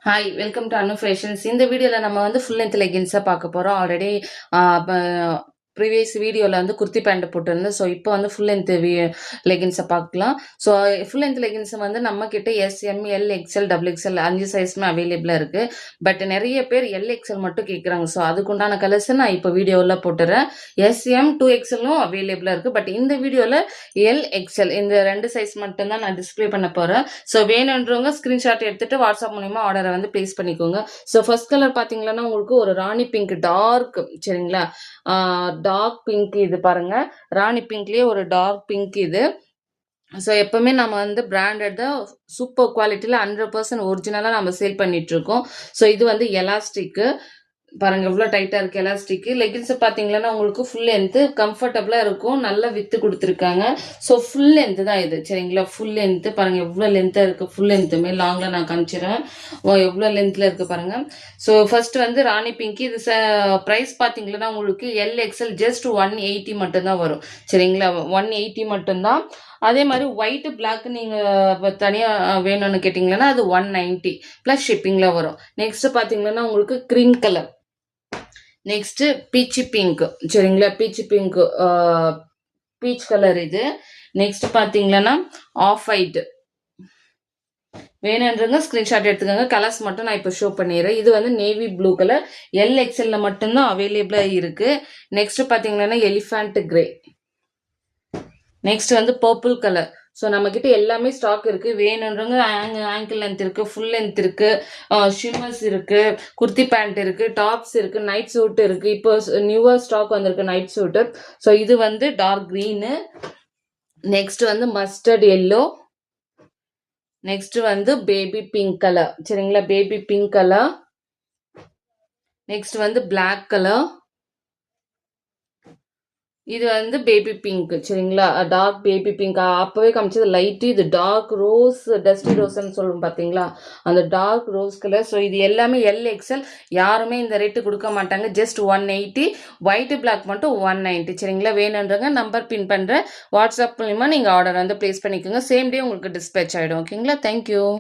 Hi welcome to Anu fashions. இந்த வீடியோவில் நம்ம வந்து ஃபுல் லென்த் லெகின்ஸாக பார்க்க போகிறோம். ஆல்ரெடி ப்ரீவியஸ் வீடியோவில் வந்து குர்த்தி பேண்ட் போட்டிருந்தேன். ஸோ இப்போ வந்து ஃபுல் லென்த் லெகின்ஸை பார்க்கலாம். ஸோ ஃபுல் லென்த் லெகின்ஸ் வந்து நம்ம கிட்ட S M L XL double XL 5 சைஸுமே அவைலபிளாக இருக்குது. பட் நிறைய பேர் எல் எக்ஸ்எல் மட்டும் கேட்குறாங்க. ஸோ அதுக்குண்டான கலர்ஸ் நான் இப்போ வீடியோவில் போட்டுறேன். எஸ்எம் 2XL அவைலபிளாக இருக்குது. பட் இந்த வீடியோவில் எல் எக்ஸ்எல் இந்த 2 சைஸ் மட்டும்தான் நான் டிஸ்பிளே பண்ண போகிறேன். ஸோ வேணுன்றவங்க ஸ்க்ரீன்ஷாட் எடுத்துகிட்டு வாட்ஸ்அப் மூலிமா ஆர்டரை வந்து ப்ளேஸ் பண்ணிக்கோங்க. ஸோ ஃபர்ஸ்ட் கலர் பார்த்தீங்கன்னா உங்களுக்கு ஒரு ராணி பிங்க் டார்க், சரிங்களா, டார்க் பிங்க். இது பாருங்க, ராணி பிங்க்லயே ஒரு டார்க் பிங்க் இது. ஸோ எப்பவுமே நம்ம வந்து பிராண்டட் தான், சூப்பர் குவாலிட்டியில் 100% ஒரிஜினலாக நம்ம சேல் பண்ணிட்டு இருக்கோம். ஸோ இது வந்து எலாஸ்டிக்கு பாருங்க, எவ்வளோ டைட்டாக இருக்குது எலாஸ்டிக்கு. லெகின்ஸை பார்த்தீங்கன்னா உங்களுக்கு ஃபுல் லென்த்து கம்ஃபர்டபுளாக இருக்கும், நல்லா வித்து கொடுத்துருக்காங்க. ஸோ ஃபுல் லென்த்து தான் இது, சரிங்களா. ஃபுல் லென்த்து பாருங்கள் எவ்வளோ லென்த்தாக இருக்குது. ஃபுல் லென்த்துமே லாங்கில் நான் காமிச்சிடறேன் எவ்வளோ லென்த்தில் இருக்குது பாருங்கள். ஸோ ஃபர்ஸ்ட் வந்து ராணி பிங்க். இது ப்ரைஸ் பார்த்தீங்கன்னா உங்களுக்கு LXL ஜஸ்ட் 180 மட்டும்தான் வரும், சரிங்களா. 180 மட்டும்தான். அதே மாதிரி ஒயிட்டு பிளாக் நீங்கள் தனியாக வேணும்னு கேட்டிங்கன்னா அது 190 ப்ளஸ் ஷிப்பிங்கில் வரும். நெக்ஸ்ட் பார்த்தீங்கன்னா உங்களுக்கு cream colour, next beach pink, சரிங்களா. பீச் பிங்க், பீச் கலர் இது. நெக்ஸ்ட் பார்த்தீங்கன்னா ஆஃப் ஒயிட். வேணுன்றவங்க ஸ்க்ரீன்ஷாட் எடுத்துக்கோங்க. கலர்ஸ் மட்டும் நான் இப்போ ஷோ பண்ணிடுறேன். இது வந்து நேவி ப்ளூ கலர், LXL மட்டும்தான் அவைலபிளாக இருக்குது. நெக்ஸ்ட் பார்த்தீங்கன்னா எலிஃபண்ட் கிரே. நெக்ஸ்ட் வந்து பர்பிள் கலர். ஸோ நம்மக்கிட்ட எல்லாமே ஸ்டாக் இருக்குது. வேணுன்றவங்க ஆங்கிள் லென்த் இருக்குது, ஃபுல் லென்த் இருக்குது, ஷிம்மர்ஸ் இருக்குது, குர்த்தி பேண்ட் இருக்குது, டாப்ஸ் இருக்குது, நைட் சூட் இருக்குது. இப்போ நியூவாக ஸ்டாக் வந்திருக்கு நைட் சூட்டு. ஸோ இது வந்து டார்க் க்ரீனு. நெக்ஸ்ட் வந்து மஸ்டர்ட் எல்லோ. நெக்ஸ்ட் வந்து பேபி பிங்க் கலர், சரிங்களா, பேபி பிங்க் கலர். நெக்ஸ்ட் வந்து பிளாக் கலர். இது வந்து பேபி பிங்க், சரிங்களா, டார்க் பேபி பிங்க். அப்போவே காமிச்சது லைட்டு. இது டார்க் ரோஸ், டஸ்டி ரோஸ்ன்னு சொல்லுவோம் பார்த்தீங்களா, அந்த டார்க் ரோஸ் கலர். ஸோ இது எல்லாமே LXL. யாருமே இந்த ரேட்டு கொடுக்க மாட்டாங்க. ஜஸ்ட் 180. ஒயிட் பிளாக் மட்டும் 190, சரிங்களா. வேணுன்றங்க நம்பர் பின் பண்ணுறேன், வாட்ஸ்அப் மூலிமா நீங்கள் ஆர்டர் வந்து ப்ளேஸ் பண்ணிக்கோங்க. சேம் டே உங்களுக்கு டிஸ்பேச் ஆகிடும், ஓகேங்களா. தேங்க்யூ.